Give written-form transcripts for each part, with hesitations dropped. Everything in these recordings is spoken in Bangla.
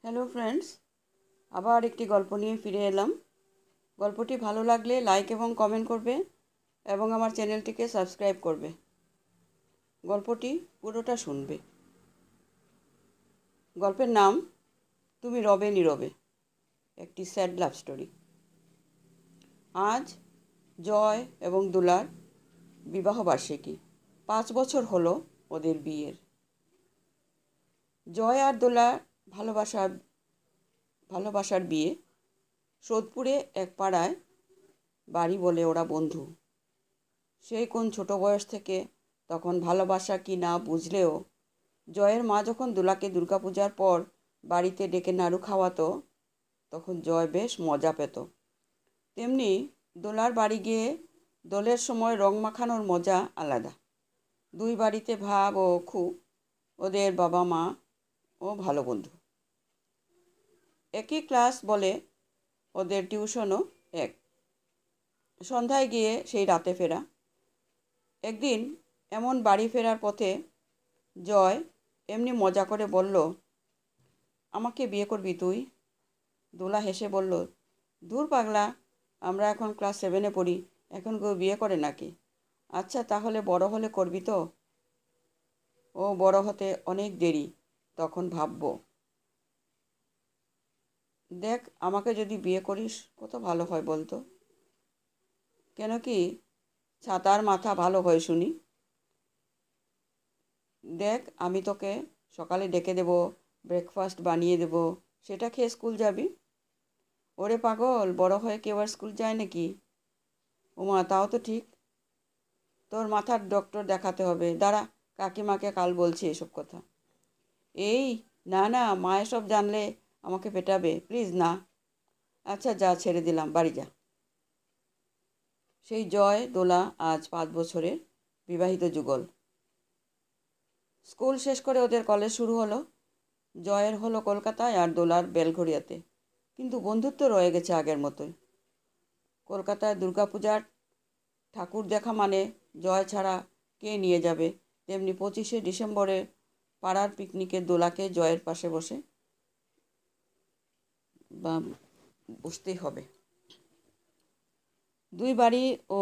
হ্যালো ফ্রেন্ডস, আবার একটি গল্প নিয়ে ফিরে এলাম। গল্পটি ভালো লাগলে লাইক এবং কমেন্ট করবে এবং আমার চ্যানেলটিকে সাবস্ক্রাইব করবে। গল্পটি পুরোটা শুনবে। গল্পের নাম তুমি রবে নীরবে, একটি স্যাড লাভ স্টোরি। আজ জয় এবং দুলার বিবাহবার্ষিকী। 5 বছর হলো ওদের বিয়ের। জয় আর দোলার ভালোবাসার বিয়ে সোদপুরে এক পাড়ায় বাড়ি বলে ওরা বন্ধু। সেই কোন ছোট বয়স থেকে তখন ভালোবাসা কি না বুঝলেও জয়ের মা যখন দোলাকে দুর্গাপূজার পর বাড়িতে ডেকে নাড়ু খাওয়াতো তখন জয় বেশ মজা পেত। তেমনি দোলার বাড়ি গিয়ে দোলের সময় রং মাখানোর মজা আলাদা। দুই বাড়িতে ভাব ও খুব ওদের বাবা মা ও ভালো বন্ধু। একই ক্লাস বলে ওদের টিউশনও এক। সন্ধ্যায় গিয়ে সেই রাতে ফেরা। একদিন এমন বাড়ি ফেরার পথে জয় এমনি মজা করে বলল, আমাকে বিয়ে করবি তুই? দোলা হেসে বলল, দূর পাগলা, আমরা এখন ক্লাস 7-এ পড়ি, এখন কেউ বিয়ে করে নাকি? আচ্ছা তাহলে বড় হলে করবি তো? ও বড় হতে অনেক দেরি, তখন ভাববো। দেখ, আমাকে যদি বিয়ে করিস কত ভালো হয় বলতো। কেন কি ছাতার মাথা ভালো হয় শুনি। দেখ, আমি তোকে সকালে ডেকে দেব, ব্রেকফাস্ট বানিয়ে দেব, সেটা খেয়ে স্কুল যাবি। ওরে পাগল, বড় হয়ে কেউ আর স্কুল যায় নাকি? ওমা, তাও তো ঠিক। তোর মাথার ডক্টর দেখাতে হবে, দাঁড়া, কাকিমাকে কাল বলছি এসব কথা। এই, না না, মা এসব জানলে আমাকে পেটাবে, প্লিজ না। আচ্ছা যা, ছেড়ে দিলাম, বাড়ি যা। সেই জয় দোলা আজ 5 বছরের বিবাহিত যুগল। স্কুল শেষ করে ওদের কলেজ শুরু হলো। জয়ের হলো কলকাতায় আর দোলার বেলঘরিয়াতে, কিন্তু বন্ধুত্ব রয়ে গেছে আগের মতোই। কলকাতায় দুর্গাপূজার ঠাকুর দেখা মানে জয় ছাড়া কে নিয়ে যাবে, তেমনি 25শে ডিসেম্বরে পাড়ার পিকনিকে দোলাকে জয়ের পাশে বসতেই হবে। দুই বাড়ি ও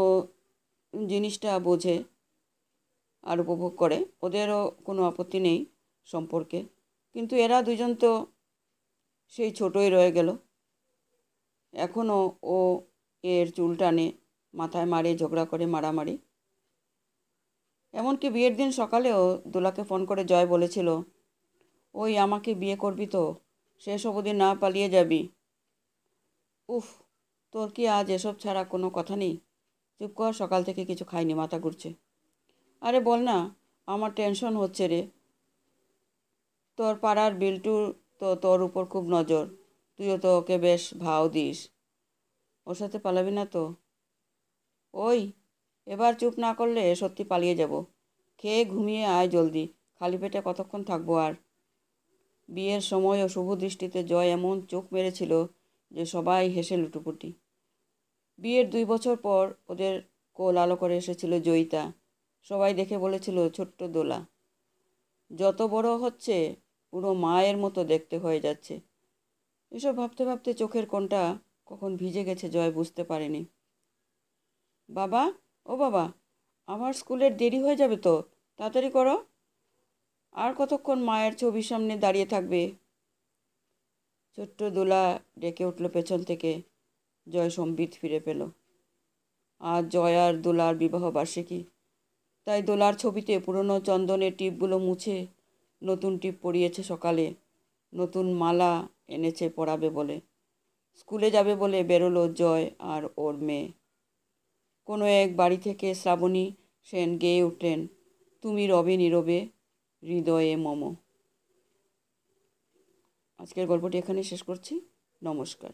জিনিসটা বোঝে আর উপভোগ করে, ওদেরও কোনো আপত্তি নেই সম্পর্কে, কিন্তু এরা দুজন তো সেই ছোটই রয়ে গেল। এখনও ও এর চুল টানে, মাথায় মারে, ঝগড়া করে মারামারি। এমনকি বিয়ের দিন সকালেও দোলাকে ফোন করে জয় বলেছিল, ওই আমাকে বিয়ে করবি তো? শেষ অবধি না পালিয়ে যাবি? উফ, তোর কি আজ এসব ছাড়া কোনো কথা নেই? চুপ কর, সকাল থেকে কিছু খাইনি, মাথা ঘুরছে। আরে বল না, আমার টেনশন হচ্ছে রে। তোর পাড়ার বিল্টুর তো তোর উপর খুব নজর, তুইও তো ওকে বেশ ভাও দিস। ওর সাথে পালাবি না তো? ওই, এবার চুপ না করলে সত্যি পালিয়ে যাব। খেয়ে ঘুমিয়ে আয় জলদি, খালি পেটে কতক্ষণ থাকবো আর। বিয়ের সময়ও শুভ দৃষ্টিতে জয় এমন চোখ মেরেছিল যে সবাই হেসে লুটোপুটি। বিয়ের 2 বছর পর ওদের কোল আলো করে এসেছিল জয়িতা। সবাই দেখে বলেছিল, ছোট্ট দোলা যত বড় হচ্ছে পুরো মায়ের মতো দেখতে হয়ে যাচ্ছে। এসব ভাবতে ভাবতে চোখের কোণটা কখন ভিজে গেছে জয় বুঝতে পারেনি। বাবা, ও বাবা, আমার স্কুলের দেরি হয়ে যাবে তো, তাড়াতাড়ি করো। আর কতক্ষণ মায়ের ছবির সামনে দাঁড়িয়ে থাকবে? ছোট্ট দোলা ডেকে উঠল পেছন থেকে। জয় সম্বিত ফিরে পেল। আজ জয় আর দোলার বিবাহ বার্ষিকী, তাই দোলার ছবিতে পুরনো চন্দনের টিপগুলো মুছে নতুন টিপ পরিয়েছে সকালে। নতুন মালা এনেছে পরাবে বলে। স্কুলে যাবে বলে বেরোলো জয় আর ওর মেয়ে। কোনো এক বাড়ি থেকে শ্রাবণী সেন গেয়ে উঠলেন, তুমি রবে নীরবে, হৃদয়ে মম। আজকের গল্পটি এখানে শেষ করছি। নমস্কার।